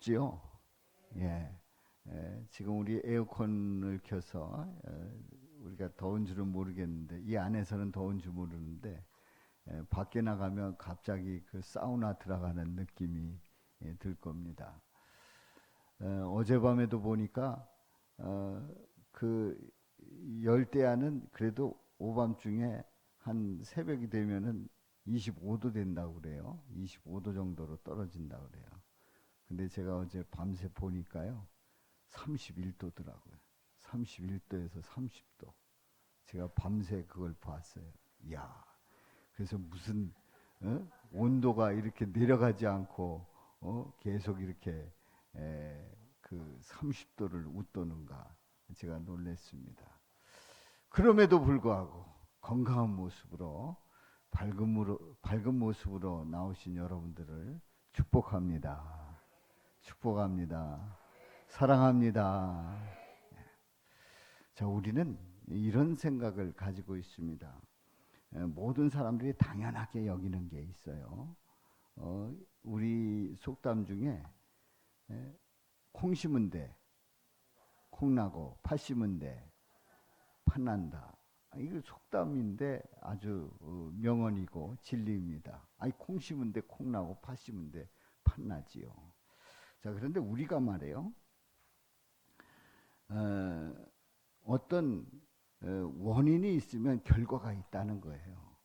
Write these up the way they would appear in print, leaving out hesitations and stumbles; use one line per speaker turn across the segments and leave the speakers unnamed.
춥지요. 예. 지금 우리 에어컨을 켜서 우리가 더운 줄은 모르겠는데 이 안에서는 더운 줄 모르는데 밖에 나가면 갑자기 그 사우나 들어가는 느낌이 들 겁니다. 어젯밤에도 보니까 그 열대야는 그래도 오밤중에 한 새벽이 되면은 25도 된다고 그래요. 25도 정도로 떨어진다고 그래요. 근데 제가 어제 밤새 보니까요. 31도더라고요. 31도에서 30도. 제가 밤새 그걸 봤어요. 이야. 그래서 무슨 온도가 이렇게 내려가지 않고 계속 이렇게 그 30도를 웃도는가 제가 놀랐습니다. 그럼에도 불구하고 건강한 모습으로 밝은 모습으로 나오신 여러분들을 축복합니다. 축복합니다. 사랑합니다. 자, 우리는 이런 생각을 가지고 있습니다. 모든 사람들이 당연하게 여기는 게 있어요. 우리 속담 중에 콩 심은 데 콩나고 팥 심은 데 팥난다. 이거 속담인데 아주 명언이고 진리입니다. 아니 콩 심은 데 콩나고 팥 심은 데 팥나지요. 자, 그런데 우리가 말해요. 어떤 원인이 있으면 결과가 있다는 거예요.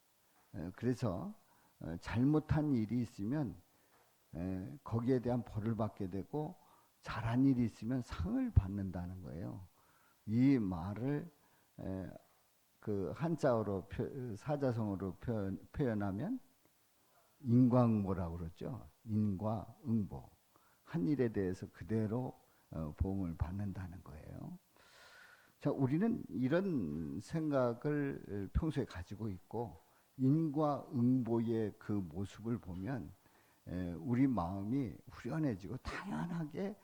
그래서 잘못한 일이 있으면 거기에 대한 벌을 받게 되고 잘한 일이 있으면 상을 받는다는 거예요. 이 말을 그 한자어로 사자성어로 표현하면 인과응보라고 그러죠. 인과응보. 한 일에 대해서 그대로 보응을 받는다는 거예요. 자, 우리는 이런 생각을 평소에 가지고 있고 인과응보의 그 모습을 보면 우리 마음이 후련해지고 당연하게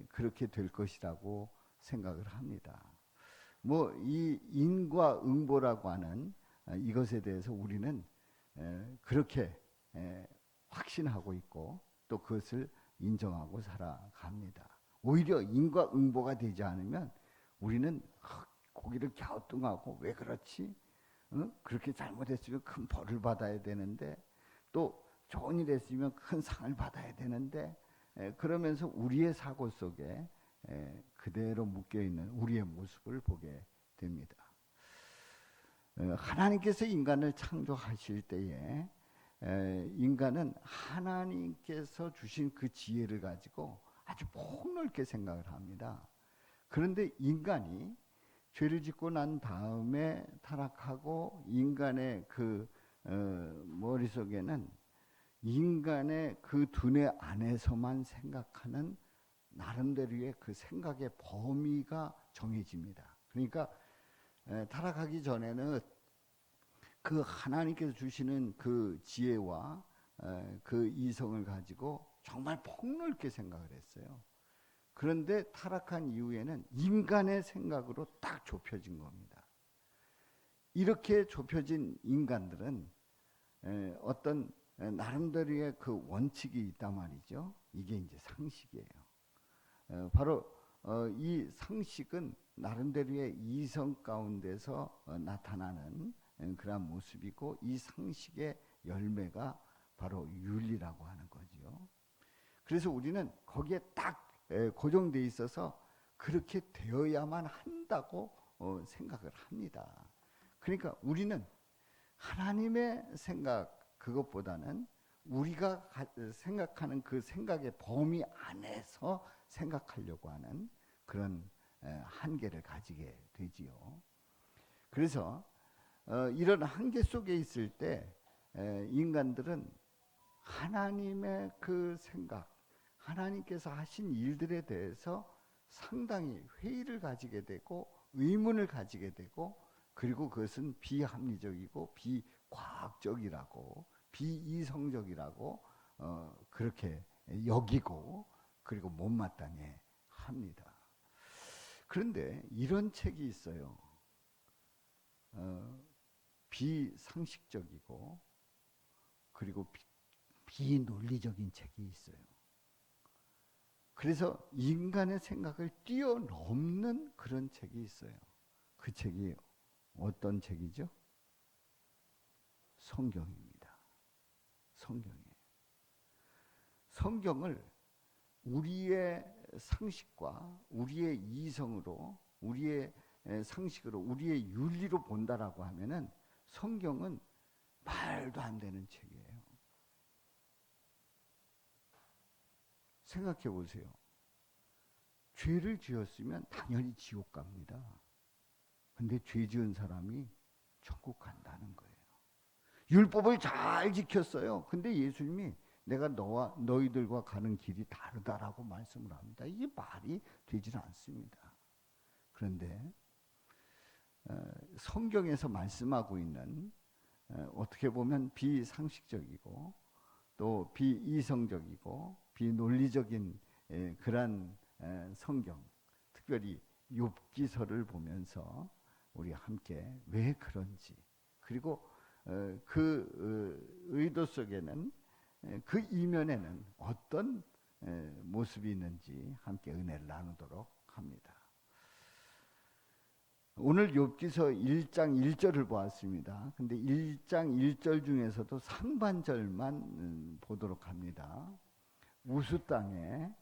그렇게 될 것이라고 생각을 합니다. 뭐 이 인과응보라고 하는 이것에 대해서 우리는 그렇게 확신하고 있고 또 그것을 인정하고 살아갑니다. 오히려 인과응보가 되지 않으면 우리는 고개를 갸우뚱하고 왜 그렇지? 그렇게 잘못했으면 큰 벌을 받아야 되는데 또 좋은 일 했으면 큰 상을 받아야 되는데 그러면서 우리의 사고 속에 그대로 묶여있는 우리의 모습을 보게 됩니다. 하나님께서 인간을 창조하실 때에 인간은 하나님께서 주신 그 지혜를 가지고 아주 폭넓게 생각을 합니다. 그런데 인간이 죄를 짓고 난 다음에 타락하고 인간의 그 머릿속에는 인간의 그 두뇌 안에서만 생각하는 나름대로의 그 생각의 범위가 정해집니다. 그러니까 타락하기 전에는 그 하나님께서 주시는 그 지혜와 그 이성을 가지고 정말 폭넓게 생각을 했어요. 그런데 타락한 이후에는 인간의 생각으로 딱 좁혀진 겁니다. 이렇게 좁혀진 인간들은 어떤 나름대로의 그 원칙이 있단 말이죠. 이게 이제 상식이에요. 바로 이 상식은 나름대로의 이성 가운데서 나타나는 그런 모습이고 이 상식의 열매가 바로 윤리라고 하는 거죠. 그래서 우리는 거기에 딱 고정돼 있어서 그렇게 되어야만 한다고 생각을 합니다. 그러니까 우리는 하나님의 생각 그것보다는 우리가 생각하는 그 생각의 범위 안에서 생각하려고 하는 그런 한계를 가지게 되지요. 그래서 이런 한계 속에 있을 때 인간들은 하나님의 그 생각, 하나님께서 하신 일들에 대해서 상당히 회의를 가지게 되고 의문을 가지게 되고 그리고 그것은 비합리적이고 비과학적이라고 비이성적이라고 그렇게 여기고 그리고 못마땅해 합니다. 그런데 이런 책이 있어요. 비상식적이고 그리고 비논리적인 책이 있어요. 그래서 인간의 생각을 뛰어넘는 그런 책이 있어요. 그 책이 어떤 책이죠? 성경입니다. 성경이에요. 성경을 우리의 상식과 우리의 이성으로, 우리의 상식으로, 우리의 윤리로 본다라고 하면은 성경은 말도 안 되는 책이에요. 생각해 보세요. 죄를 지었으면 당연히 지옥 갑니다. 근데 죄 지은 사람이 천국 간다는 거예요. 율법을 잘 지켰어요. 근데 예수님이 내가 너와 너희들과 가는 길이 다르다라고 말씀을 합니다. 이게 말이 되질 않습니다. 그런데 성경에서 말씀하고 있는 어떻게 보면 비상식적이고 또 비이성적이고 비논리적인 그런 성경, 특별히 욥기서를 보면서 우리 함께 왜 그런지, 그리고 그 의도 속에는, 그 이면에는 어떤 모습이 있는지 함께 은혜를 나누도록 합니다. 오늘 욥기서 1장 1절을 보았습니다. 근데 1장 1절 중에서도 상반절만 보도록 합니다. 우수 땅에,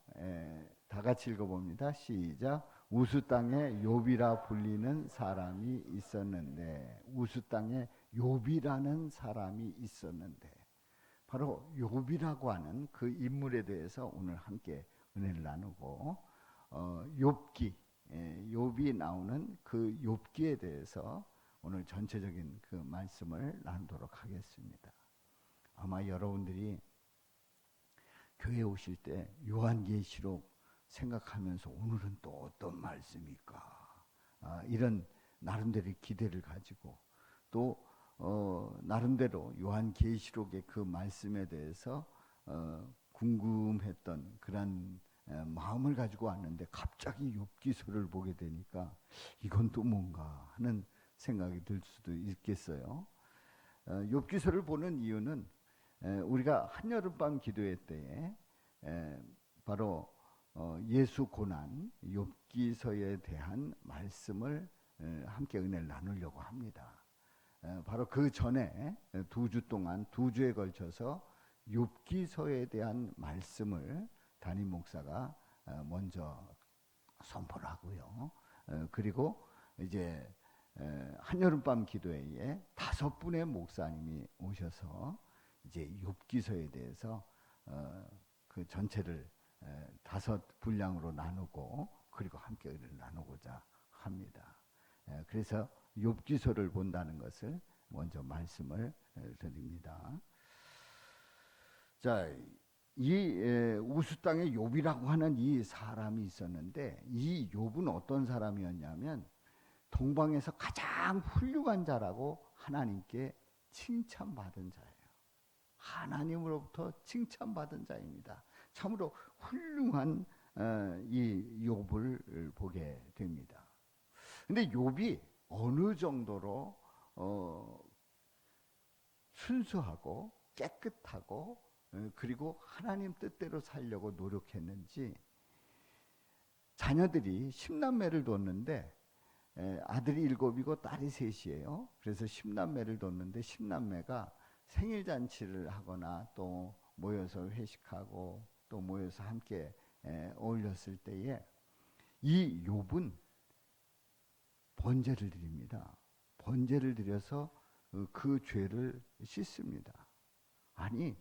다 같이 읽어봅니다. 시작. 우수 땅에 욥이라 불리는 사람이 있었는데, 우수 땅에 욥이라는 사람이 있었는데, 바로 욥이라고 하는 그 인물에 대해서 오늘 함께 은혜를 나누고, 욥기, 욥이 나오는 그 욥기에 대해서 오늘 전체적인 그 말씀을 나누도록 하겠습니다. 아마 여러분들이 교회 오실 때 요한계시록 생각하면서 오늘은 또 어떤 말씀일까, 이런 나름대로의 기대를 가지고 또 나름대로 요한계시록의 그 말씀에 대해서 궁금했던 그런 마음을 가지고 왔는데, 갑자기 욥기서를 보게 되니까 이건 또 뭔가 하는 생각이 들 수도 있겠어요. 욥기서를 보는 이유는 우리가 한여름밤 기도회 때에 바로 예수 고난 욥기서에 대한 말씀을 함께 은혜를 나누려고 합니다. 바로 그 전에 2주 동안 2주에 걸쳐서 욥기서에 대한 말씀을 담임 목사가 먼저 선포를 하고요. 그리고 이제 한여름밤 기도회에 5분의 목사님이 오셔서 이제 욥기서에 대해서 그 전체를 5 분량으로 나누고 그리고 함께 은혜를 나누고자 합니다. 그래서 욥기서를 본다는 것을 먼저 말씀을 드립니다. 자, 이 우수 땅에 욥이라고 하는 이 사람이 있었는데, 이 욥은 어떤 사람이었냐면 동방에서 가장 훌륭한 자라고 하나님께 칭찬받은 자예요. 하나님으로부터 칭찬받은 자입니다. 참으로 훌륭한 이 욥을 보게 됩니다. 근데 욥이 어느 정도로 순수하고 깨끗하고 그리고 하나님 뜻대로 살려고 노력했는지, 자녀들이 10남매를 뒀는데 아들이 7이고 딸이 3이에요. 그래서 10남매를 뒀는데 10남매가 생일잔치를 하거나 또 모여서 회식하고 또 모여서 함께 어울렸을 때에 이 욥은 번제를 드립니다. 번제를 드려서 그 죄를 씻습니다. 아니,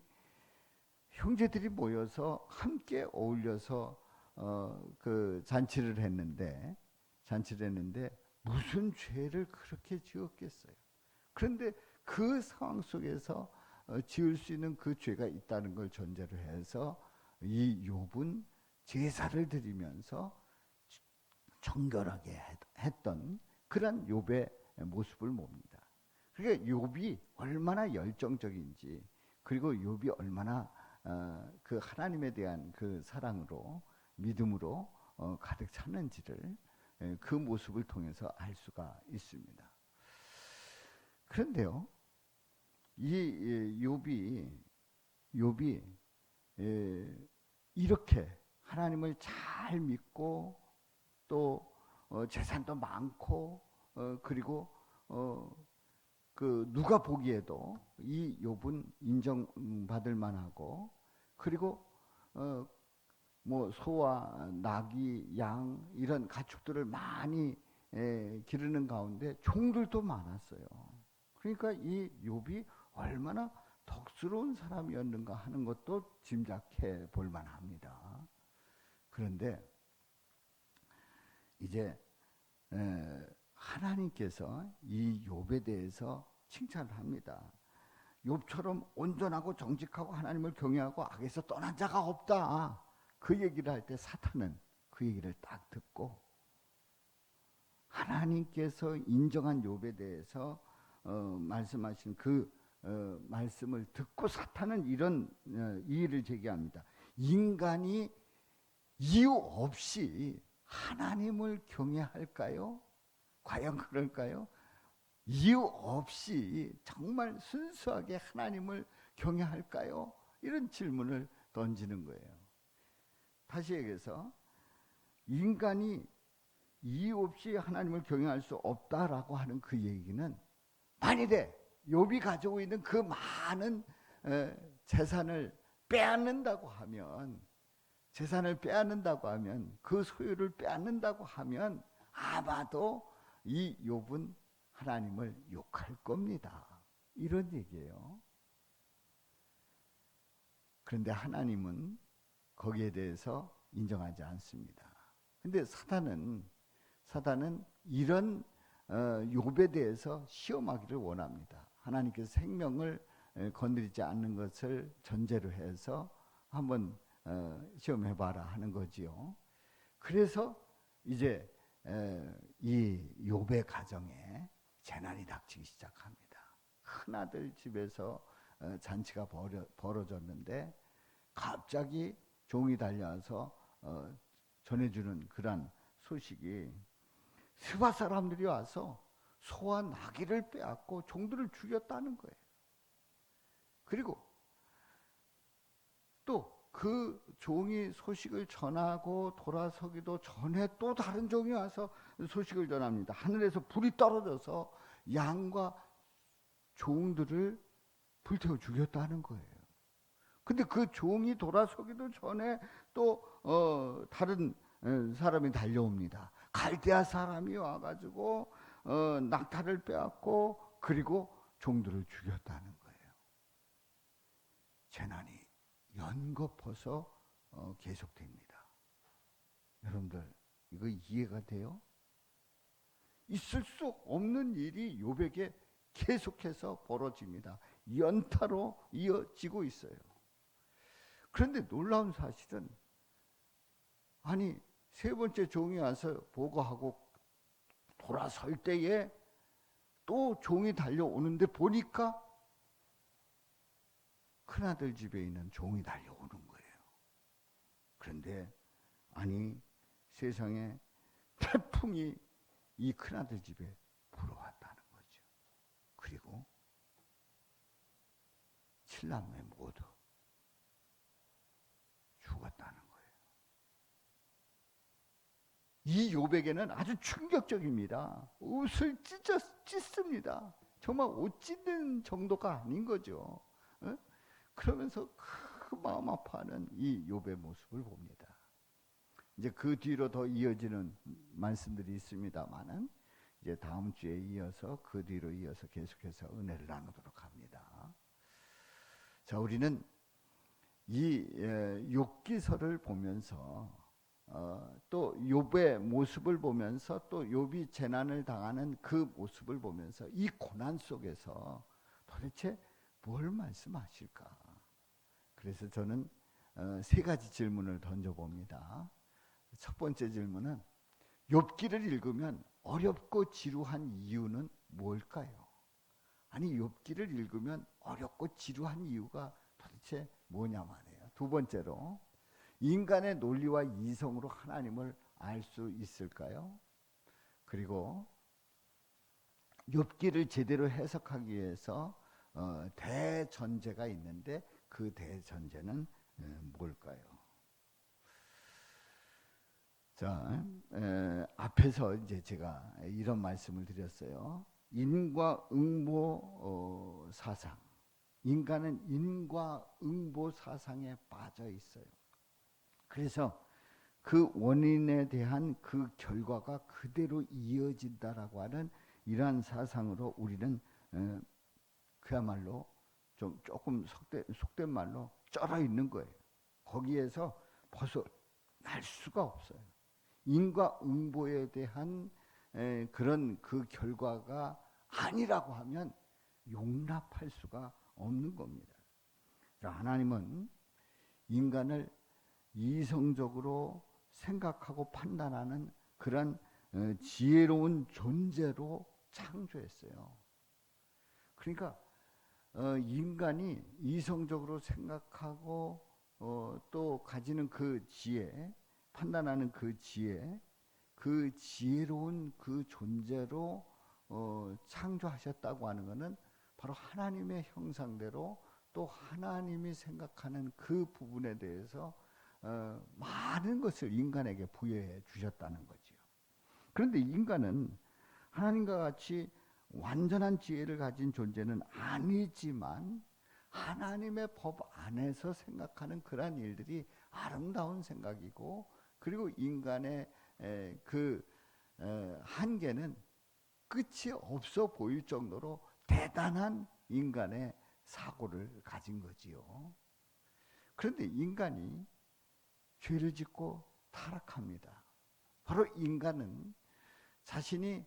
형제들이 모여서 함께 어울려서 그 잔치를 했는데 무슨 죄를 그렇게 지었겠어요? 그런데 그 상황 속에서 지을 수 있는 그 죄가 있다는 걸 전제로 해서 이 욥은 제사를 드리면서 정결하게 했던 그런 욥의 모습을 봅니다. 그러니까 욥이 얼마나 열정적인지, 그리고 욥이 얼마나 그 하나님에 대한 그 사랑으로, 믿음으로 가득 찼는지를 그 모습을 통해서 알 수가 있습니다. 그런데요, 이 욥이 이렇게 하나님을 잘 믿고 또 재산도 많고 그리고 그 누가 보기에도 이 욥은 인정받을 만하고 그리고 뭐 소와 나귀, 양 이런 가축들을 많이 기르는 가운데 종들도 많았어요. 그러니까 이 욥이 얼마나 덕스러운 사람이었는가 하는 것도 짐작해 볼 만합니다. 그런데 이제 하나님께서 이 욥에 대해서 칭찬을 합니다. 욥처럼 온전하고 정직하고 하나님을 경외하고 악에서 떠난 자가 없다. 그 얘기를 할 때 사탄은 그 얘기를 딱 듣고 하나님께서 인정한 욥에 대해서 말씀하신 그 말씀을 듣고 사탄은 이런 이의를 제기합니다. 인간이 이유 없이 하나님을 경외할까요? 과연 그럴까요? 이유 없이 정말 순수하게 하나님을 경외할까요? 이런 질문을 던지는 거예요. 다시 얘기해서 인간이 이유 없이 하나님을 경외할 수 없다라고 하는 그 얘기는 만일에 욥이 가지고 있는 그 많은 재산을 빼앗는다고 하면 그 소유를 빼앗는다고 하면 아마도 이 욥은 하나님을 욕할 겁니다. 이런 얘기예요. 그런데 하나님은 거기에 대해서 인정하지 않습니다. 근데 사단은 이런 욥에 대해서 시험하기를 원합니다. 하나님께서 생명을 건드리지 않는 것을 전제로 해서 한번 시험해봐라 하는 거지요. 그래서 이제 이 욥의 가정에 재난이 닥치기 시작합니다. 큰아들 집에서 잔치가 벌어졌는데 갑자기 종이 달려와서 전해주는 그런 소식이 스바 사람들이 와서 소와 나귀를 빼앗고 종들을 죽였다는 거예요. 그리고 또 그 종이 소식을 전하고 돌아서기도 전에 또 다른 종이 와서 소식을 전합니다. 하늘에서 불이 떨어져서 양과 종들을 불태워 죽였다는 거예요. 근데 그 종이 돌아서기도 전에 또 다른 사람이 달려옵니다. 갈대아 사람이 와가지고 낙타를 빼앗고 그리고 종들을 죽였다는 거예요. 재난이 연거푸서 계속됩니다. 여러분들 이거 이해가 돼요? 있을 수 없는 일이 욥에게 계속해서 벌어집니다. 연타로 이어지고 있어요. 그런데 놀라운 사실은 아니 세 번째 종이 와서 보고하고 돌아설 때에 또 종이 달려오는데 보니까 큰아들 집에 있는 종이 달려오는 거예요. 그런데 아니 세상에 태풍이 이 큰아들 집에 불어왔다는 거죠. 그리고 7남매 모두 죽었다는 거예요. 이 욥에게는 아주 충격적입니다. 옷을 찢습니다. 정말 옷 찢는 정도가 아닌 거죠. 그러면서 그 마음 아파하는 이 욥의 모습을 봅니다. 이제 그 뒤로 더 이어지는 말씀들이 있습니다만은 이제 다음 주에 이어서 그 뒤로 이어서 계속해서 은혜를 나누도록 합니다. 자, 우리는 이 욥기서를 보면서 또 욥의 모습을 보면서 또 욥이 재난을 당하는 그 모습을 보면서 이 고난 속에서 도대체 뭘 말씀하실까? 그래서 저는 세 가지 질문을 던져봅니다. 첫 번째 질문은 욥기를 읽으면 어렵고 지루한 이유는 뭘까요? 아니 욥기를 읽으면 어렵고 지루한 이유가 도대체 뭐냐 말이에요. 두 번째로 인간의 논리와 이성으로 하나님을 알 수 있을까요? 그리고 욥기를 제대로 해석하기 위해서 대전제가 있는데 그 대전제는 뭘까요? 자, 앞에서 이제 제가 이런 말씀을 드렸어요. 인과응보 사상. 인간은 인과응보 사상에 빠져 있어요. 그래서 그 원인에 대한 그 결과가 그대로 이어진다라고 하는 이러한 사상으로 우리는 그야말로 좀 조금 속된 말로 쩔어 있는 거예요. 거기에서 벗어날 수가 없어요. 인과응보에 대한 그런 그 결과가 아니라고 하면 용납할 수가 없는 겁니다. 하나님은 인간을 이성적으로 생각하고 판단하는 그런 지혜로운 존재로 창조했어요. 그러니까 인간이 이성적으로 생각하고 또 가지는 그 지혜, 판단하는 그 지혜, 그 지혜로운 그 존재로 창조하셨다고 하는 것은 바로 하나님의 형상대로 또 하나님이 생각하는 그 부분에 대해서 많은 것을 인간에게 부여해 주셨다는 거지요. 그런데 인간은 하나님과 같이 완전한 지혜를 가진 존재는 아니지만 하나님의 법 안에서 생각하는 그러한 일들이 아름다운 생각이고, 그리고 인간의 그 한계는 끝이 없어 보일 정도로 대단한 인간의 사고를 가진 거지요. 그런데 인간이 죄를 짓고 타락합니다. 바로 인간은 자신이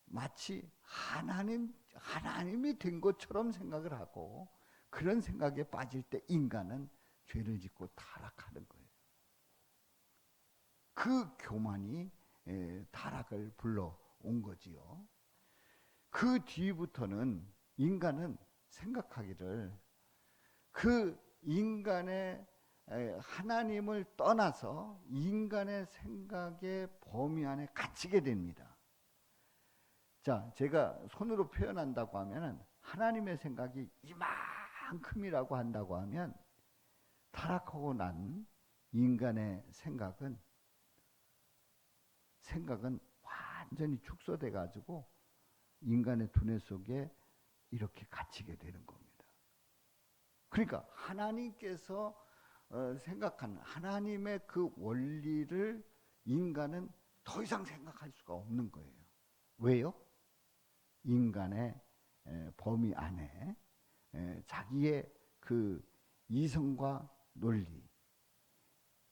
마치 하나님이 된 것처럼 생각을 하고, 그런 생각에 빠질 때 인간은 죄를 짓고 타락하는 거예요. 그 교만이 타락을 불러온 거지요. 그 뒤부터는 인간은 생각하기를 그 인간의 하나님을 떠나서 인간의 생각의 범위 안에 갇히게 됩니다. 자, 제가 손으로 표현한다고 하면은 하나님의 생각이 이만큼이라고 한다고 하면 타락하고 난 인간의 생각은 완전히 축소돼 가지고 인간의 두뇌 속에 이렇게 갇히게 되는 겁니다. 그러니까 하나님께서 생각하는 하나님의 그 원리를 인간은 더 이상 생각할 수가 없는 거예요. 왜요? 인간의 범위 안에 자기의 그 이성과 논리,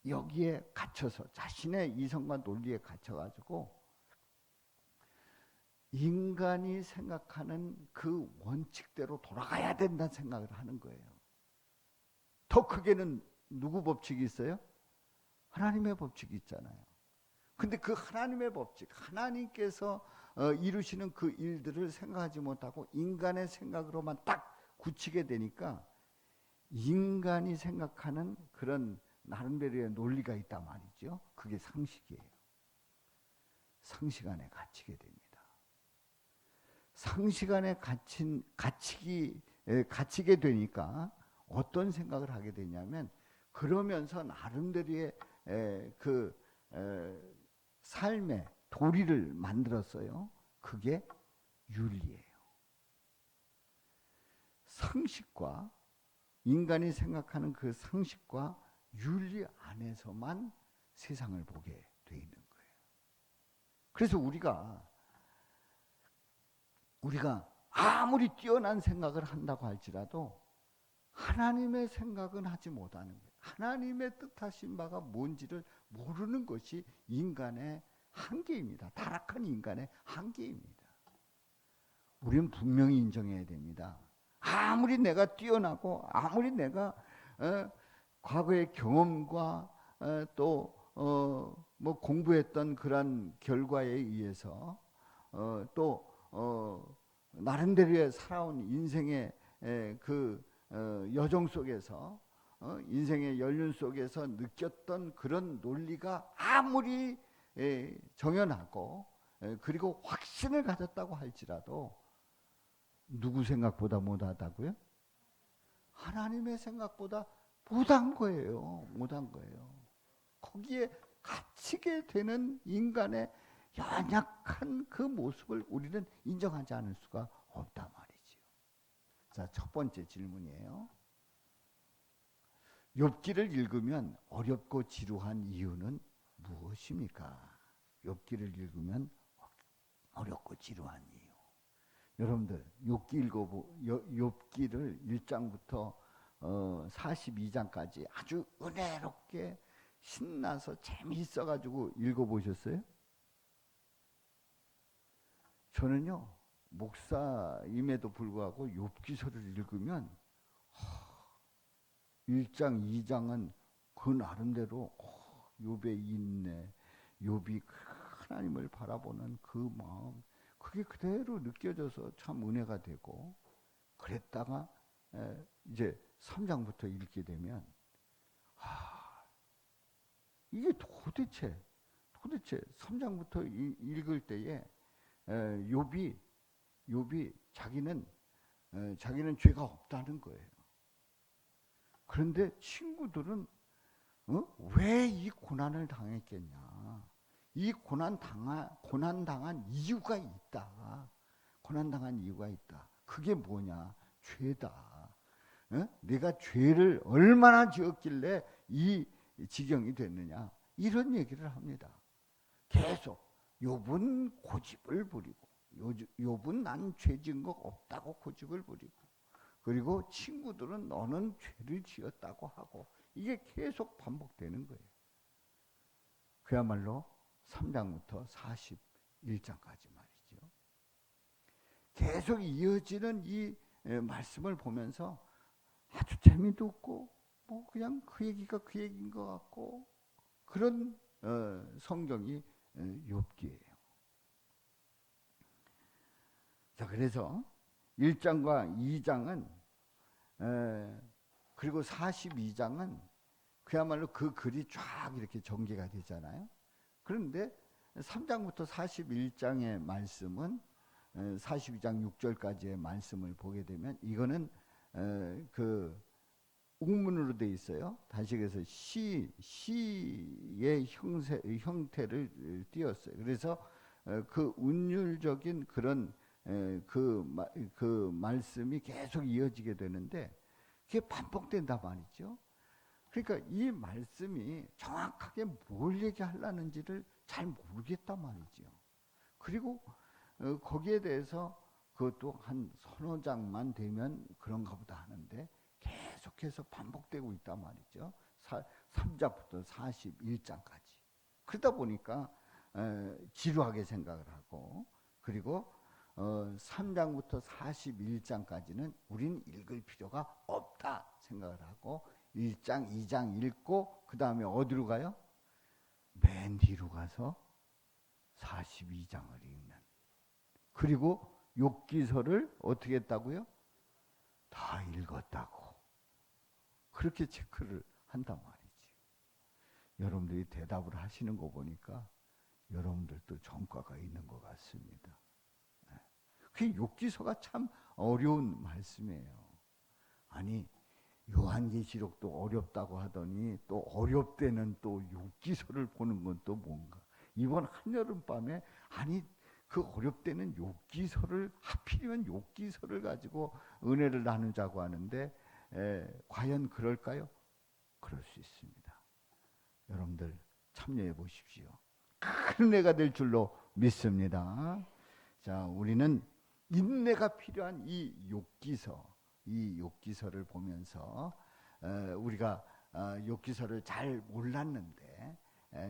여기에 갇혀서 자신의 이성과 논리에 갇혀가지고 인간이 생각하는 그 원칙대로 돌아가야 된다는 생각을 하는 거예요. 더 크게는 누구 법칙이 있어요? 하나님의 법칙이 있잖아요. 근데 그 하나님의 법칙, 하나님께서 이루시는 그 일들을 생각하지 못하고 인간의 생각으로만 딱 굳히게 되니까 인간이 생각하는 그런 나름대로의 논리가 있단 말이죠. 그게 상식이에요. 상식 안에 갇히게 됩니다. 상식 안에 갇히게 되니까 어떤 생각을 하게 되냐면, 그러면서 나름대로의 그 삶의 도리를 만들었어요. 그게 윤리예요. 상식과 인간이 생각하는 그 상식과 윤리 안에서만 세상을 보게 돼 있는 거예요. 그래서 우리가 아무리 뛰어난 생각을 한다고 할지라도 하나님의 생각은 하지 못하는 거예요. 하나님의 뜻하신 바가 뭔지를 모르는 것이 인간의 한계입니다. 타락한 인간의 한계입니다. 우리는 분명히 인정해야 됩니다. 아무리 내가 뛰어나고 아무리 내가 과거의 경험과 또 뭐 공부했던 그런 결과에 의해서 또 나름대로의 살아온 인생의 그 여정 속에서 인생의 연륜 속에서 느꼈던 그런 논리가 아무리 정연하고 그리고 확신을 가졌다고 할지라도 누구 생각보다 못하다고요? 하나님의 생각보다 못한 거예요. 못한 거예요. 거기에 같이 맺히게 되는 인간의 연약한 그 모습을 우리는 인정하지 않을 수가 없단 말이지요. 자, 첫 번째 질문이에요. 욥기를 읽으면 어렵고 지루한 이유는 무엇입니까? 욥기를 읽으면 어렵고 지루한 이유. 여러분들 욥기를 1장부터 42장까지 아주 은혜롭게 신나서 재미있어가지고 읽어보셨어요? 저는요, 목사임에도 불구하고 욥기서를 읽으면 1장, 2장은 그 나름대로 욥의 인내, 욥이 하나님을 바라보는 그 마음, 그게 그대로 느껴져서 참 은혜가 되고, 그랬다가 이제 3장부터 읽게 되면 이게 도대체 3장부터 읽을 때에 욥이 자기는 죄가 없다는 거예요. 그런데 친구들은 왜 이 고난을 당했겠냐? 이 고난 당한 이유가 있다. 고난당한 이유가 있다. 그게 뭐냐? 죄다. 내가 죄를 얼마나 지었길래 이 지경이 됐느냐? 이런 얘기를 합니다. 계속 욥은 고집을 부리고, 욥은 난 죄 지은 거 없다고 고집을 부리고, 그리고 친구들은 너는 죄를 지었다고 하고, 이게 계속 반복되는 거예요. 그야말로 3장부터 41장까지 말이죠. 계속 이어지는 이 말씀을 보면서 아주 재미도 없고, 뭐 그냥 그 얘기가 그 얘기인 것 같고, 그런 성경이 욥기예요. 자, 그래서 1장과 2장은 그리고 42장은 그야말로 그 글이 쫙 이렇게 전개가 되잖아요. 그런데 3장부터 41장의 말씀은 42장 6절까지의 말씀을 보게 되면 이거는 그 웅문으로 돼 있어요. 단식에서 시의 형태를 띄었어요. 그래서 그 운율적인 그런 그 말씀이 계속 이어지게 되는데 그게 반복된단 말이죠. 그러니까 이 말씀이 정확하게 뭘 얘기하려는지를 잘 모르겠단 말이죠. 그리고 거기에 대해서 그것도 한 서너 장만 되면 그런가 보다 하는데 계속해서 반복되고 있단 말이죠. 3장부터 41장까지. 그러다 보니까 지루하게 생각을 하고, 그리고 3장부터 41장까지는 우린 읽을 필요가 없다 생각을 하고 1장, 2장 읽고 그 다음에 어디로 가요? 맨 뒤로 가서 42장을 읽는. 그리고 욥기서를 어떻게 했다고요? 다 읽었다고. 그렇게 체크를 한단 말이지. 여러분들이 대답을 하시는 거 보니까 여러분들도 전과가 있는 것 같습니다. 그 욥기서가 참 어려운 말씀이에요. 아니, 요한계시록도 어렵다고 하더니 또 어렵대는 또 욥기서를 보는 건 또 뭔가. 이번 한여름밤에 아니 그 어렵대는 욥기서를 하필이면 욥기서를 가지고 은혜를 나누자고 하는데 과연 그럴까요? 그럴 수 있습니다. 여러분들 참여해 보십시오. 큰 은혜가 될 줄로 믿습니다. 자, 우리는 인내가 필요한 이 욥기서를 보면서 우리가 욥기서를 잘 몰랐는데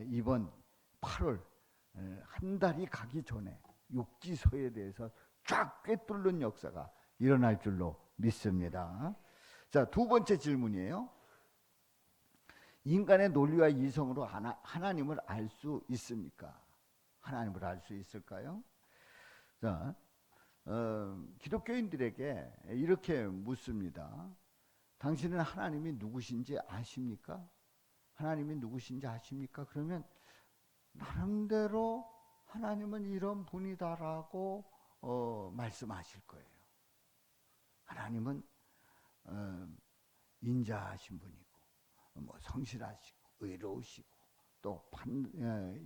이번 8월 한 달이 가기 전에 욥기서에 대해서 쫙 꿰뚫는 역사가 일어날 줄로 믿습니다. 자, 두 번째 질문이에요. 인간의 논리와 이성으로 하나님을 알 수 있습니까? 하나님을 알 수 있을까요? 자, 기독교인들에게 이렇게 묻습니다. 당신은 하나님이 누구신지 아십니까? 하나님이 누구신지 아십니까? 그러면 나름대로 하나님은 이런 분이다라고 말씀하실 거예요. 하나님은 인자하신 분이고, 뭐 성실하시고, 의로우시고, 또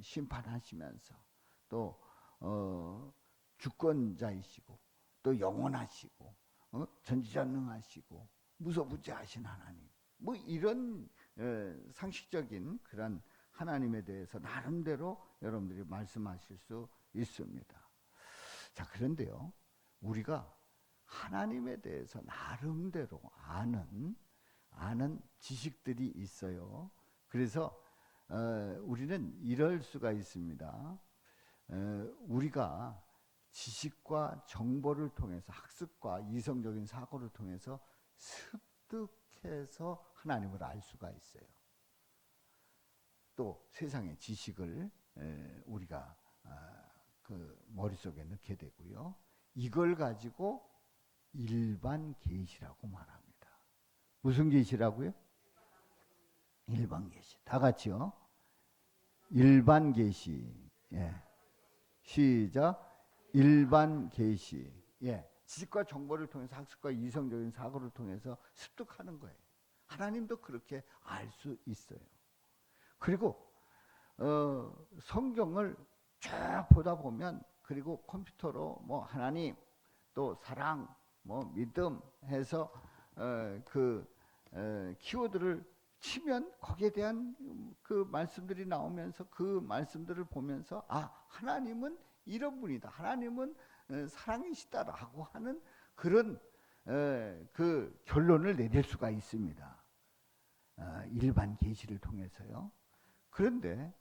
심판하시면서 또 주권자이시고 또 영원하시고 전지전능하시고 무소부재하신 하나님, 뭐 이런 상식적인 그런 하나님에 대해서 나름대로 여러분들이 말씀하실 수 있습니다. 자, 그런데요, 우리가 하나님에 대해서 나름대로 아는 지식들이 있어요. 그래서 우리는 이럴 수가 있습니다. 우리가 지식과 정보를 통해서, 학습과 이성적인 사고를 통해서 습득해서 하나님을 알 수가 있어요. 또 세상의 지식을 우리가 그 머릿속에 넣게 되고요. 이걸 가지고 일반 계시라고 말합니다. 무슨 계시라고요? 일반 계시. 다 같이요. 일반 계시. 예. 시작. 일반 계시. 예. 지식과 정보를 통해서, 학습과 이성적인 사고를 통해서 습득하는 거예요. 하나님도 그렇게 알 수 있어요. 그리고 성경을 쭉 보다 보면, 그리고 컴퓨터로 뭐 하나님, 또 사랑, 뭐 믿음 해서 키워드를 치면 거기에 대한 그 말씀들이 나오면서 그 말씀들을 보면서 하나님은 이런 분이다, 하나님은 사랑이시다라고 하는 그런 그 결론을 내릴 수가 있습니다. 일반 계시를 통해서요. 그런데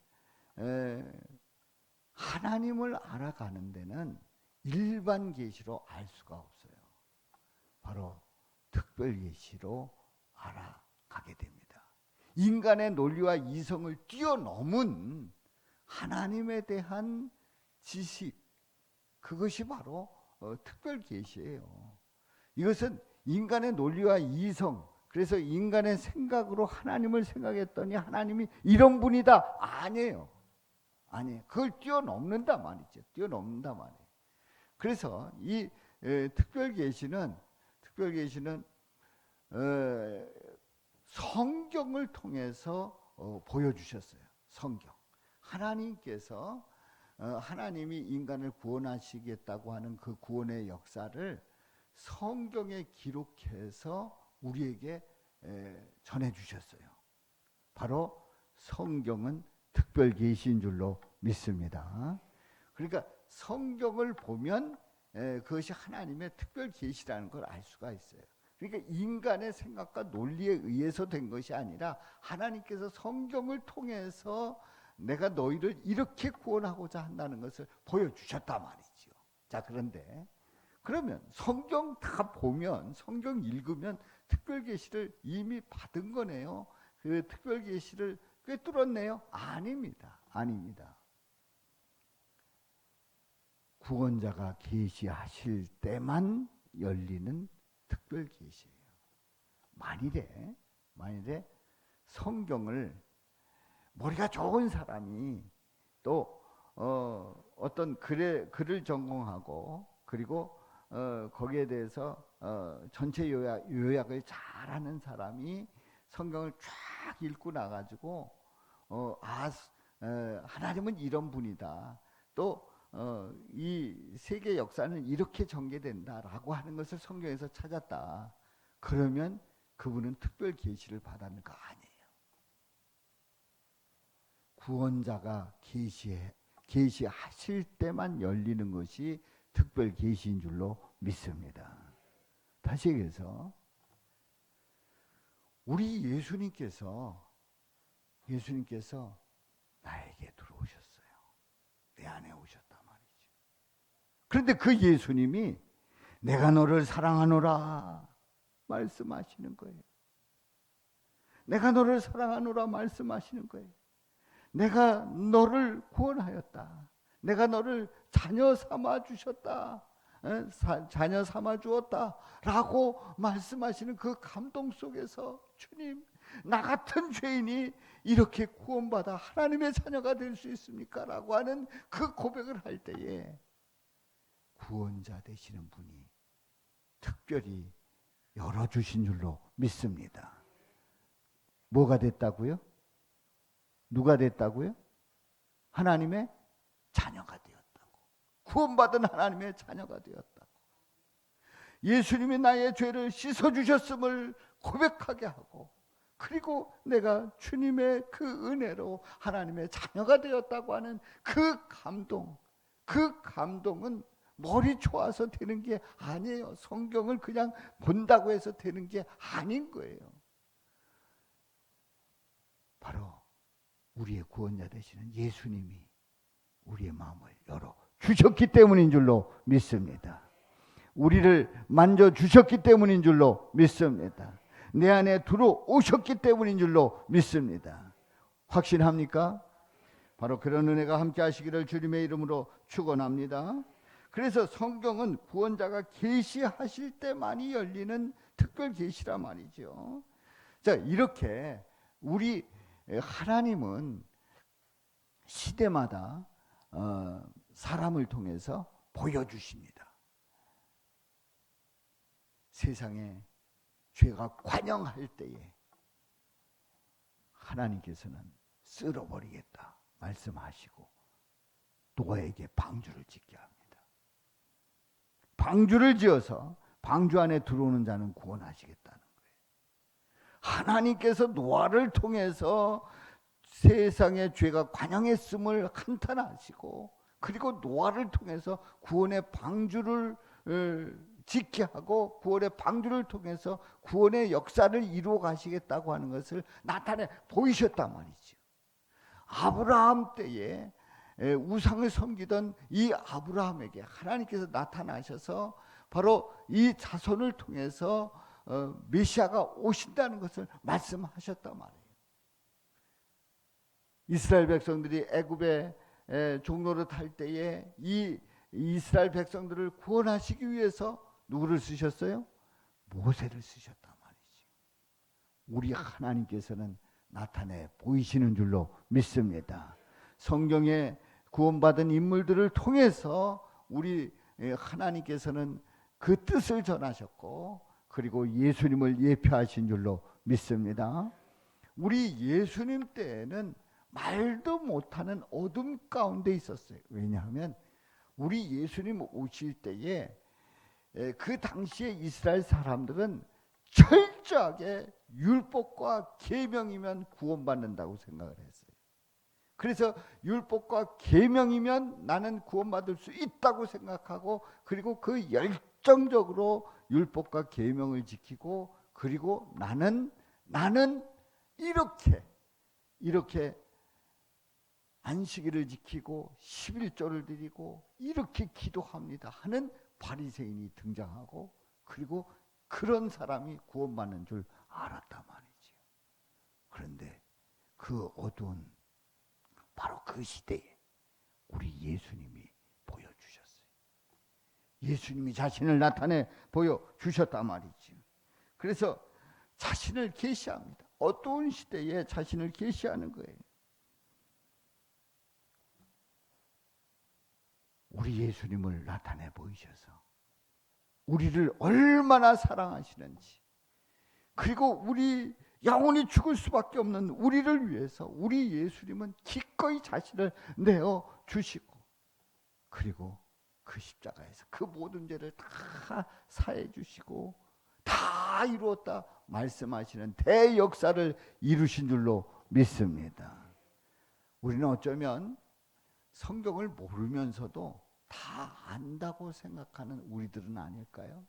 하나님을 알아가는 데는 일반 계시로 알 수가 없어요. 바로 특별 계시로 알아가게 됩니다. 인간의 논리와 이성을 뛰어넘은 하나님에 대한 지식, 그것이 바로 특별 계시예요. 이것은 인간의 논리와 이성, 그래서 인간의 생각으로 하나님을 생각했더니 하나님이 이런 분이다, 아니에요. 그걸 뛰어넘는다 말이죠. 뛰어넘는다 말이에요. 그래서 이 특별 계시는 성경을 통해서 보여주셨어요. 성경. 하나님께서 하나님이 인간을 구원하시겠다고 하는 그 구원의 역사를 성경에 기록해서 우리에게 전해주셨어요. 바로 성경은 특별 계시인 줄로 믿습니다. 그러니까 성경을 보면 그것이 하나님의 특별 계시라는 걸 알 수가 있어요. 그러니까 인간의 생각과 논리에 의해서 된 것이 아니라 하나님께서 성경을 통해서 내가 너희를 이렇게 구원하고자 한다는 것을 보여주셨단 말이죠. 자, 그런데 그러면 성경 다 보면, 성경 읽으면 특별 계시를 이미 받은 거네요. 그 특별 계시를 꿰뚫었네요. 아닙니다. 구원자가 계시하실 때만 열리는 특별 계시예요. 만일에 성경을 머리가 좋은 사람이 또 어떤 글을 전공하고, 그리고 거기에 대해서 전체 요약을 잘하는 사람이 성경을 쫙 읽고 나가지고 하나님은 이런 분이다, 또 이 세계 역사는 이렇게 전개된다라고 하는 것을 성경에서 찾았다, 그러면 그분은 특별 계시를 받았는 거 아니에요. 구원자가 계시하실 때만 열리는 것이 특별 계시인 줄로 믿습니다. 다시 얘기해서 우리 예수님께서 나에게 들어오셨어요. 내 안에 오셨단 말이죠. 그런데 그 예수님이 내가 너를 사랑하노라 말씀하시는 거예요. 내가 너를 사랑하노라 말씀하시는 거예요. 내가 너를 구원하였다. 내가 너를 자녀 삼아 주셨다. 자녀 삼아 주었다 라고 말씀하시는 그 감동 속에서, 주님, 나 같은 죄인이 이렇게 구원받아 하나님의 자녀가 될 수 있습니까? 라고 하는 그 고백을 할 때에 구원자 되시는 분이 특별히 열어주신 줄로 믿습니다. 뭐가 됐다고요? 누가 됐다고요? 하나님의 자녀가 되었다고. 구원받은 하나님의 자녀가 되었다고. 예수님이 나의 죄를 씻어주셨음을 고백하게 하고, 그리고 내가 주님의 그 은혜로 하나님의 자녀가 되었다고 하는 그 감동, 그 감동은 머리 좋아서 되는 게 아니에요. 성경을 그냥 본다고 해서 되는 게 아닌 거예요. 바로 우리의 구원자 되시는 예수님이 우리의 마음을 열어 주셨기 때문인 줄로 믿습니다. 우리를 만져주셨기 때문인 줄로 믿습니다. 내 안에 들어오셨기 때문인 줄로 믿습니다. 확신합니까? 바로 그런 은혜가 함께 하시기를 주님의 이름으로 축원합니다. 그래서 성경은 구원자가 계시하실 때만이 열리는 특별 계시란 말이죠. 자, 이렇게 우리 하나님은 시대마다 사람을 통해서 보여주십니다. 세상에 죄가 관영할 때에 하나님께서는 쓸어버리겠다 말씀하시고 노아에게 방주를 짓게 합니다. 방주를 지어서 방주 안에 들어오는 자는 구원하시겠다는 거예요. 하나님께서 노아를 통해서 세상의 죄가 관영했음을 한탄하시고, 그리고 노아를 통해서 구원의 방주를 짓게 하고 구원의 방주를 통해서 구원의 역사를 이루어 가시겠다고 하는 것을 나타내 보이셨단 말이죠. 아브라함 때에 우상을 섬기던 이 아브라함에게 하나님께서 나타나셔서 바로 이 자손을 통해서 메시아가 오신다는 것을 말씀하셨단 말이에요. 이스라엘 백성들이 애굽의 종로를 탈 때에 이 이스라엘 백성들을 구원하시기 위해서 누구를 쓰셨어요? 모세를 쓰셨단 말이죠. 우리 하나님께서는 나타내 보이시는 줄로 믿습니다. 성경에 구원받은 인물들을 통해서 우리 하나님께서는 그 뜻을 전하셨고, 그리고 예수님을 예표하신 줄로 믿습니다. 우리 예수님 때에는 말도 못하는 어둠 가운데 있었어요. 왜냐하면 우리 예수님 오실 때에 그 당시에 이스라엘 사람들은 철저하게 율법과 계명이면 구원받는다고 생각을 했어요. 그래서 율법과 계명이면 나는 구원받을 수 있다고 생각하고, 그리고 그 열정적으로 율법과 계명을 지키고, 그리고 나는 이렇게 안식일을 지키고 11조를 드리고 이렇게 기도합니다 하는 바리새인이 등장하고, 그리고 그런 사람이 구원받는 줄 알았단 말이죠. 그런데 그 어두운 바로 그 시대에 우리 예수님이 보여주셨어요. 예수님이 자신을 나타내 보여주셨단 말이죠. 그래서 자신을 계시합니다. 어두운 시대에 자신을 계시하는 거예요. 우리 예수님을 나타내 보이셔서 우리를 얼마나 사랑하시는지, 그리고 우리 영원히 죽을 수밖에 없는 우리를 위해서 우리 예수님은 기꺼이 자신을 내어 주시고, 그리고 그 십자가에서 그 모든 죄를 다 사해 주시고 다 이루었다 말씀하시는 대역사를 이루신 줄로 믿습니다. 우리는 어쩌면 성경을 모르면서도 다 안다고 생각하는 우리들은 아닐까요?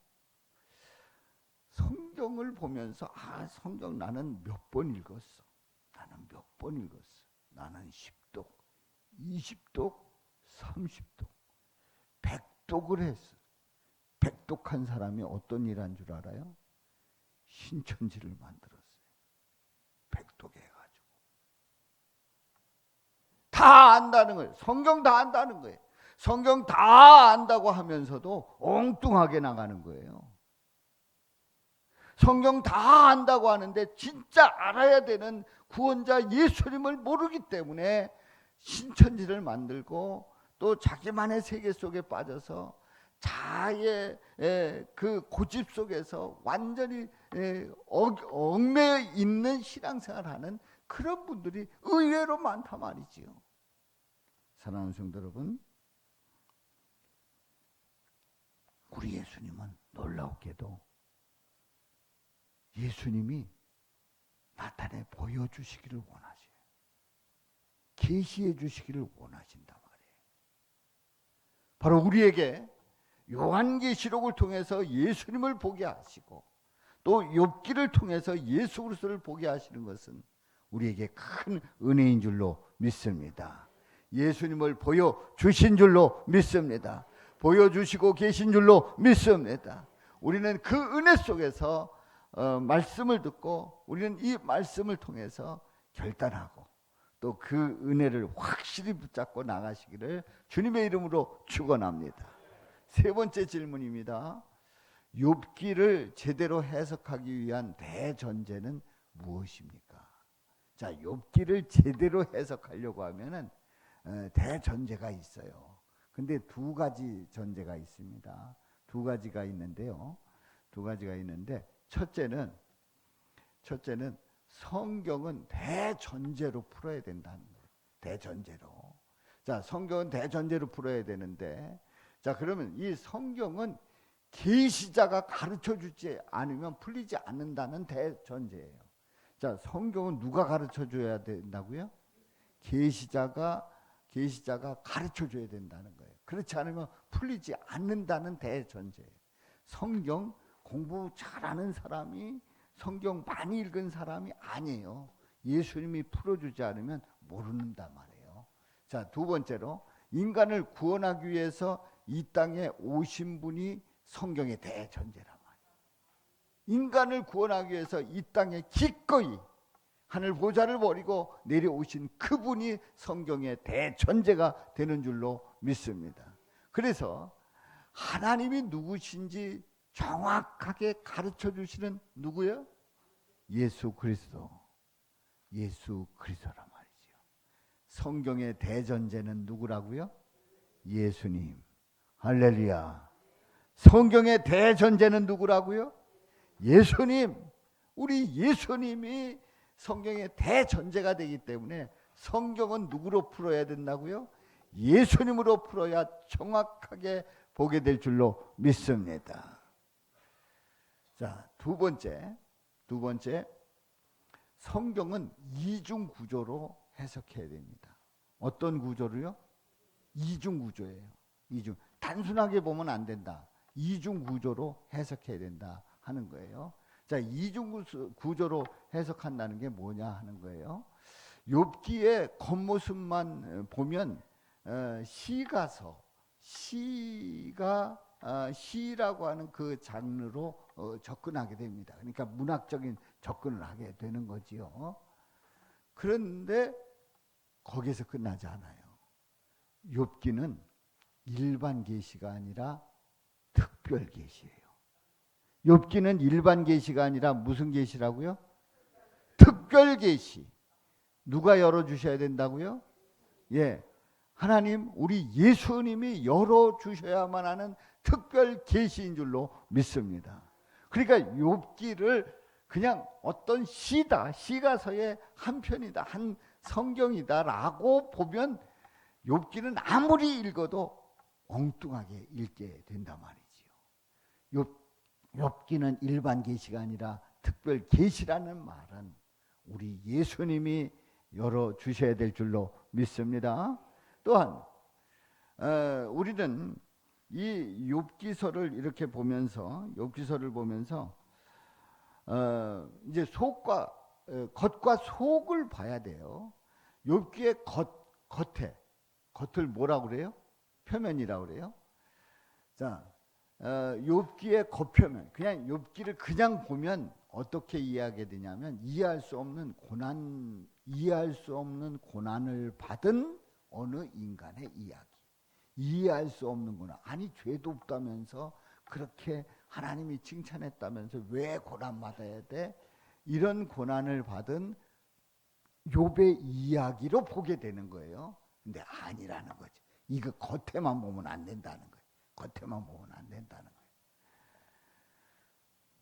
성경을 보면서 성경 나는 몇 번 읽었어. 나는 몇 번 읽었어. 나는 10독, 20독, 30독, 100독을 했어. 100독한 사람이 어떤 일 한 줄 알아요? 신천지를 만들었어요. 100독 해가지고. 다 안다는 거예요. 성경 다 안다는 거예요. 성경 다 안다고 하면서도 엉뚱하게 나가는 거예요. 성경 다 안다고 하는데 진짜 알아야 되는 구원자 예수님을 모르기 때문에 신천지를 만들고 또 자기만의 세계 속에 빠져서 자의 그 고집 속에서 완전히 얽매여 있는 신앙생활을 하는 그런 분들이 의외로 많단 말이지요. 사랑하는 성도 여러분, 우리 예수님은 놀랍게도 예수님이 나타내 보여주시기를 원하셔요. 계시해 주시기를 원하신단 말이에요. 바로 우리에게 요한계시록을 통해서 예수님을 보게 하시고 또 욥기를 통해서 예수 그리스도를 보게 하시는 것은 우리에게 큰 은혜인 줄로 믿습니다. 예수님을 보여주신 줄로 믿습니다. 보여주시고 계신 줄로 믿습니다. 우리는 그 은혜 속에서 말씀을 듣고 우리는 이 말씀을 통해서 결단하고 또 그 은혜를 확실히 붙잡고 나가시기를 주님의 이름으로 축원합니다. 세 번째 질문입니다. 욥기를 제대로 해석하기 위한 대전제는 무엇입니까? 자, 욥기를 제대로 해석하려고 하면은 대전제가 있어요. 근데 두 가지 전제가 있습니다. 두 가지가 있는데 첫째는 성경은 대전제로 풀어야 된다는 거예요. 대전제로. 자, 성경은 대전제로 풀어야 되는데, 자, 그러면 이 성경은 계시자가 가르쳐 주지 않으면 풀리지 않는다는 대전제예요. 자, 성경은 누가 가르쳐 줘야 된다고요? 계시자가 가르쳐 줘야 된다는 거예요. 그렇지 않으면 풀리지 않는다는 대전제예요. 성경 공부 잘하는 사람이 성경 많이 읽은 사람이 아니에요. 예수님이 풀어주지 않으면 모른단 말이에요. 자, 두 번째로 인간을 구원하기 위해서 이 땅에 오신 분이 성경의 대전제란 말이에요. 인간을 구원하기 위해서 이 땅에 기꺼이 하늘 보좌를 버리고 내려오신 그분이 성경의 대전제가 되는 줄로 믿습니다. 그래서 하나님이 누구신지 정확하게 가르쳐 주시는 누구예요? 예수 그리스도. 예수 그리스도란 말이죠. 성경의 대전제는 누구라고요? 예수님. 할렐루야. 성경의 대전제는 누구라고요? 예수님. 우리 예수님이 성경의 대전제가 되기 때문에 성경은 누구로 풀어야 된다고요? 예수님으로 풀어야 정확하게 보게 될 줄로 믿습니다. 자, 두 번째 성경은 이중 구조로 해석해야 됩니다. 어떤 구조로요? 이중 구조예요. 단순하게 보면 안 된다. 이중 구조로 해석해야 된다 하는 거예요. 자, 이중 구조로 해석한다는 게 뭐냐 하는 거예요. 욥기의 겉모습만 보면 시라고 하는 그 장르로 접근하게 됩니다. 그러니까 문학적인 접근을 하게 되는 거지요. 그런데 거기서 끝나지 않아요. 욥기는 일반 계시가 아니라 특별 계시예요. 욥기는 일반 계시가 아니라 무슨 계시라고요? 특별 계시. 누가 열어 주셔야 된다고요? 예. 하나님, 우리 예수님이 열어 주셔야만 하는 특별 계시인 줄로 믿습니다. 그러니까 욥기를 그냥 어떤 시가서의 한 편이다, 한 성경이다라고 보면 욥기는 아무리 읽어도 엉뚱하게 읽게 된단 말이지요. 욥기는 일반 계시가 아니라 특별 계시라는 말은 우리 예수님이 열어 주셔야 될 줄로 믿습니다. 또한 우리는 이 욥기서를 이렇게 보면서 이제 겉과 속을 봐야 돼요. 욥기의 겉을 뭐라고 그래요? 표면이라고 그래요. 자, 욥기의 겉표면, 그냥 욥기를 그냥 보면 어떻게 이해하게 되냐면 이해할 수 없는 고난을 받은 어느 인간의 이야기. 이해할 수 없는 고난. 아니, 죄도 없다면서 그렇게 하나님이 칭찬했다면서 왜 고난 받아야 돼? 이런 고난을 받은 욥의 이야기로 보게 되는 거예요. 근데 아니라는 거죠. 이거 겉에만 보면 안 된다는 거예요. 겉에만 보면 안 된다는 거예요.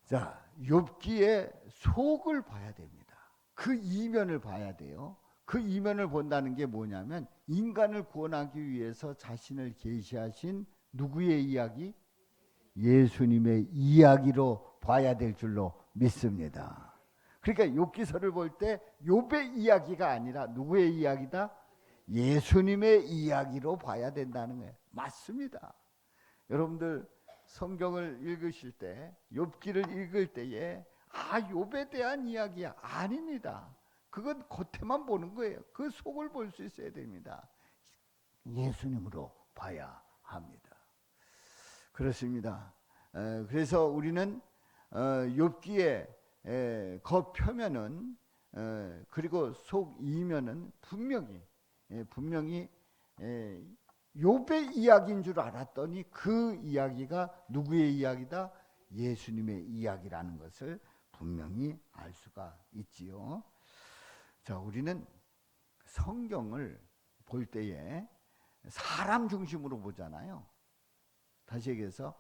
자, 욥기의 속을 봐야 됩니다. 그 이면을 봐야 돼요. 그 이면을 본다는 게 뭐냐면 인간을 구원하기 위해서 자신을 계시하신 누구의 이야기? 예수님의 이야기로 봐야 될 줄로 믿습니다. 그러니까 욥기서를 볼 때 욥의 이야기가 아니라 누구의 이야기다? 예수님의 이야기로 봐야 된다는 거예요. 맞습니다. 여러분들 성경을 읽으실 때, 욥기를 읽을 때에 욥에 대한 이야기야 아닙니다. 그건 겉에만 보는 거예요. 그 속을 볼 수 있어야 됩니다. 예수님으로 봐야 합니다. 그렇습니다. 그래서 우리는 욥기의 겉표면은 그리고 속 이면은 분명히 욥의 이야기인 줄 알았더니 그 이야기가 누구의 이야기다? 예수님의 이야기라는 것을 분명히 알 수가 있지요. 자, 우리는 성경을 볼 때에 사람 중심으로 보잖아요. 다시 얘기해서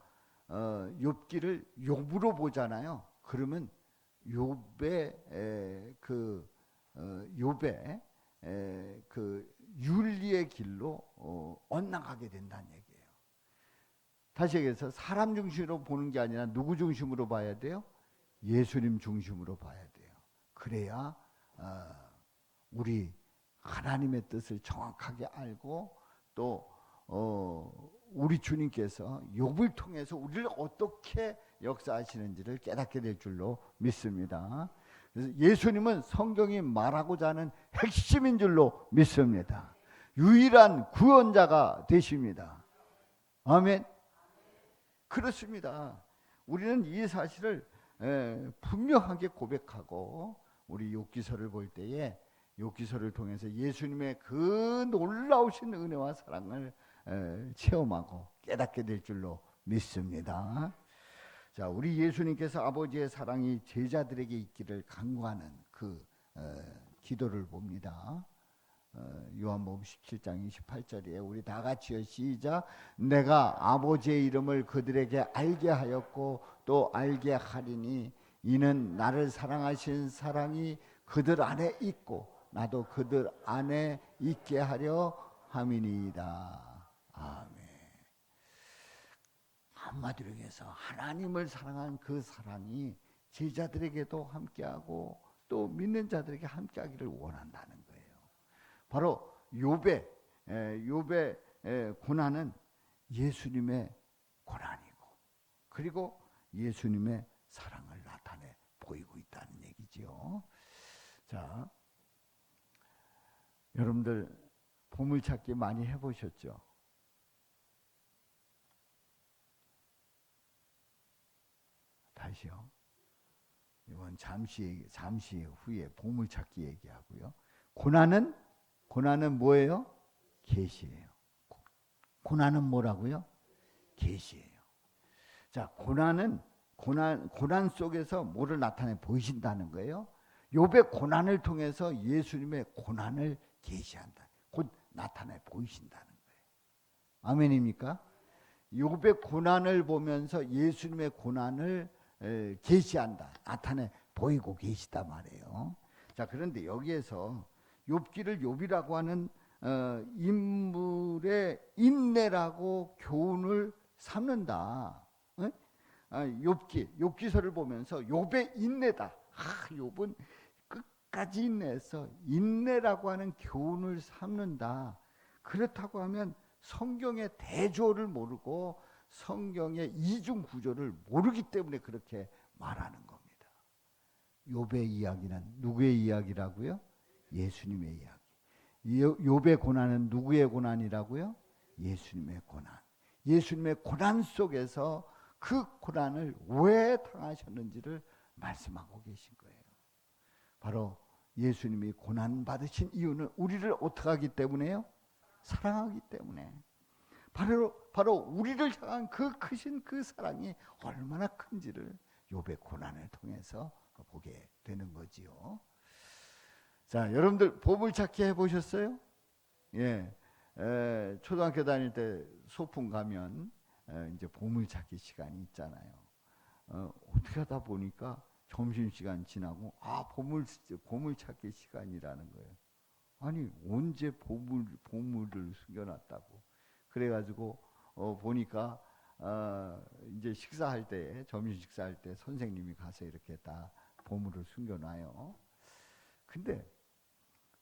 욥기를 욥으로 보잖아요. 그러면 욥의 그 윤리의 길로 엇나가게 된다는 얘기예요. 다시 얘기해서 사람 중심으로 보는 게 아니라 누구 중심으로 봐야 돼요? 예수님 중심으로 봐야 돼요. 그래야 우리 하나님의 뜻을 정확하게 알고 또 우리 주님께서 욥을 통해서 우리를 어떻게 역사하시는지를 깨닫게 될 줄로 믿습니다. 그래서 예수님은 성경이 말하고자 하는 핵심인 줄로 믿습니다. 유일한 구원자가 되십니다. 아멘. 그렇습니다. 우리는 이 사실을 분명하게 고백하고 우리 욥기서를 볼 때에 욥기서를 통해서 예수님의 그 놀라우신 은혜와 사랑을 체험하고 깨닫게 될 줄로 믿습니다. 자, 우리 예수님께서 아버지의 사랑이 제자들에게 있기를 간구하는 그 기도를 봅니다. 요한복음 17장 28절에 우리 다 같이요 시작. 내가 아버지의 이름을 그들에게 알게 하였고 또 알게 하리니 이는 나를 사랑하신 사랑이 그들 안에 있고 나도 그들 안에 있게 하려 함이니이다. 아멘. 한마디로 해서 하나님을 사랑한 그 사랑이 제자들에게도 함께하고 또 믿는 자들에게 함께하기를 원한다는 거예요. 바로 욥의 고난은 예수님의 고난이고 그리고 예수님의 사랑을 나타내 보이고 있다는 얘기지요. 자, 여러분들 보물찾기 많이 해보셨죠? 다시요. 이건 잠시 후에 보물찾기 얘기하고요. 고난은 뭐예요? 계시예요. 고난은 뭐라고요? 계시예요. 자, 고난 속에서 뭐를 나타내 보이신다는 거예요? 욥의 고난을 통해서 예수님의 고난을 계시한다. 곧 나타내 보이신다는 거예요. 아멘입니까? 욥의 고난을 보면서 예수님의 고난을 계시한다. 나타내 보이고 계시다 말이에요. 자, 그런데 여기에서 욥기를 욥이라고 하는 인물의 인내라고 교훈을 삼는다. 욥기서를 보면서 욥의 인내다. 욥은 끝까지 인내해서 인내라고 하는 교훈을 삼는다. 그렇다고 하면 성경의 대조를 모르고 성경의 이중 구조를 모르기 때문에 그렇게 말하는 겁니다. 욥의 이야기는 누구의 이야기라고요? 예수님의 이야기. 욥의 고난은 누구의 고난이라고요? 예수님의 고난. 예수님의 고난 속에서 그 고난을 왜 당하셨는지를 말씀하고 계신 거예요. 바로 예수님이 고난 받으신 이유는 우리를 어떻게 하기 때문에요? 사랑하기 때문에. 바로 우리를 향한 그 크신 그 사랑이 얼마나 큰지를 욥의 고난을 통해서 보게 되는 거지요. 자, 여러분들 보물찾기 해보셨어요? 예, 초등학교 다닐 때 소풍 가면 이제 보물찾기 시간이 있잖아요. 어떻게 하다 보니까 점심시간 지나고 보물 찾기 시간이라는 거예요. 아니 언제 보물을 숨겨놨다고. 그래가지고 보니까 이제 식사할 때, 점심 식사할 때 선생님이 가서 이렇게 다 보물을 숨겨놔요. 근데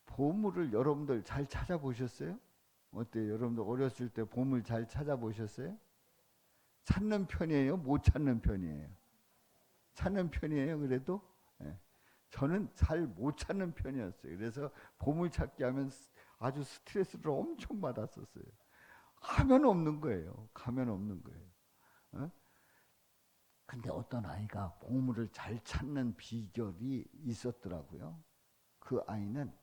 보물을 여러분들 잘 찾아보셨어요? 어때요? 여러분들 어렸을 때 보물 잘 찾아보셨어요? 찾는 편이에요? 못 찾는 편이에요? 찾는 편이에요, 그래도? 네. 저는 잘 못 찾는 편이었어요. 그래서 보물 찾기 하면 아주 스트레스를 엄청 받았었어요. 가면 없는 거예요. 가면 없는 거예요. 어? 근데 어떤 아이가 보물을 잘 찾는 비결이 있었더라고요. 그 아이는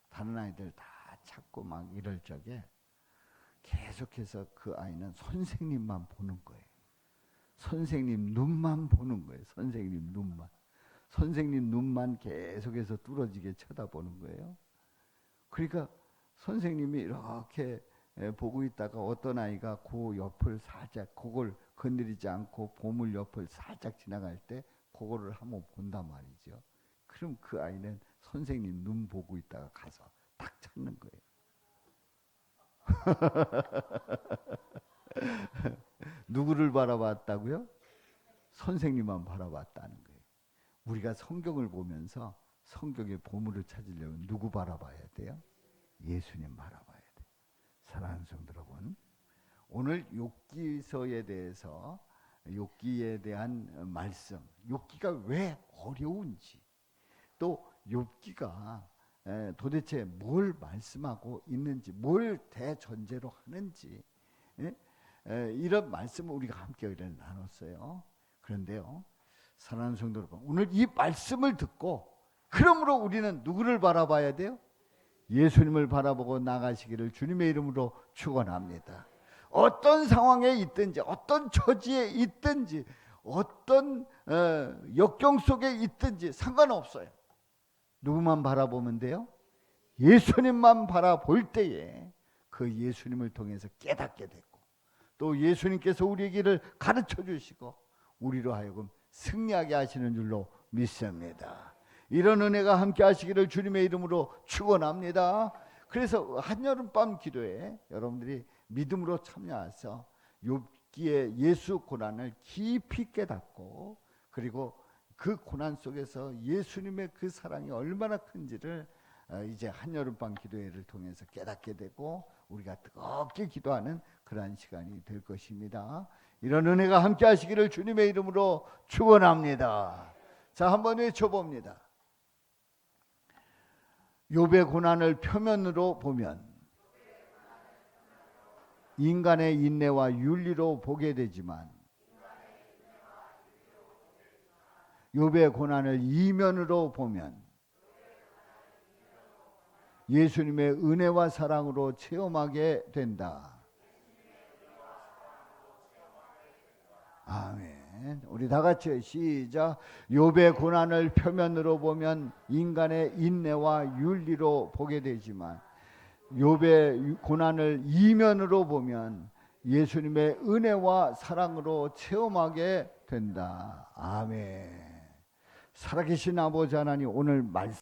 다른 아이들 다 찾고 막 이럴 적에 계속해서 그 아이는 선생님만 보는 거예요. 선생님 눈만 보는 거예요. 선생님 눈만. 선생님 눈만 계속해서 뚫어지게 쳐다보는 거예요. 그러니까 선생님이 이렇게 보고 있다가 어떤 아이가 그 옆을 살짝, 그걸 건드리지 않고 보물 옆을 살짝 지나갈 때 그거를 한번 본단 말이죠. 그럼 그 아이는 선생님 눈 보고 있다가 가서 딱 찾는 거예요. 누구를 바라봤다고요? 선생님만 바라봤다는 거예요. 우리가 성경을 보면서 성경의 보물을 찾으려면 누구 바라봐야 돼요? 예수님 바라봐야 돼요. 사랑하는 성도 여러분, 오늘 욥기서에 대해서, 욥기에 대한 말씀, 욥기가 왜 어려운지, 또 욥기가 도대체 뭘 말씀하고 있는지, 뭘 대전제로 하는지, 이런 말씀을 우리가 함께 나눴어요. 그런데요, 사랑하는 성도 여러분, 오늘 이 말씀을 듣고 그러므로 우리는 누구를 바라봐야 돼요? 예수님을 바라보고 나가시기를 주님의 이름으로 축원합니다. 어떤 상황에 있든지, 어떤 처지에 있든지, 어떤 역경 속에 있든지 상관없어요. 누구만 바라보면 돼요? 예수님만 바라볼 때에 그 예수님을 통해서 깨닫게 되고, 또 예수님께서 우리의 길을 가르쳐 주시고 우리로 하여금 승리하게 하시는 줄로 믿습니다. 이런 은혜가 함께 하시기를 주님의 이름으로 축원합니다. 그래서 한여름밤 기도에 여러분들이 믿음으로 참여해서 욥기의 예수 고난을 깊이 깨닫고, 그리고 그 고난 속에서 예수님의 그 사랑이 얼마나 큰지를 이제 한여름밤 기도회를 통해서 깨닫게 되고 우리가 뜨겁게 기도하는 그러한 시간이 될 것입니다. 이런 은혜가 함께 하시기를 주님의 이름으로 축원합니다. 자, 한번 외쳐봅니다. 욥의 고난을 표면으로 보면 인간의 인내와 윤리로 보게 되지만, 욥의 고난을 이면으로 보면 예수님의 은혜와 사랑으로 체험하게 된다. 아멘. 우리 다 같이 시작. 욥의 고난을 표면으로 보면 인간의 인내와 윤리로 보게 되지만 욥의 고난을 이면으로 보면 예수님의 은혜와 사랑으로 체험하게 된다. 아멘. 살아계신 아버지 하나님, 오늘 말씀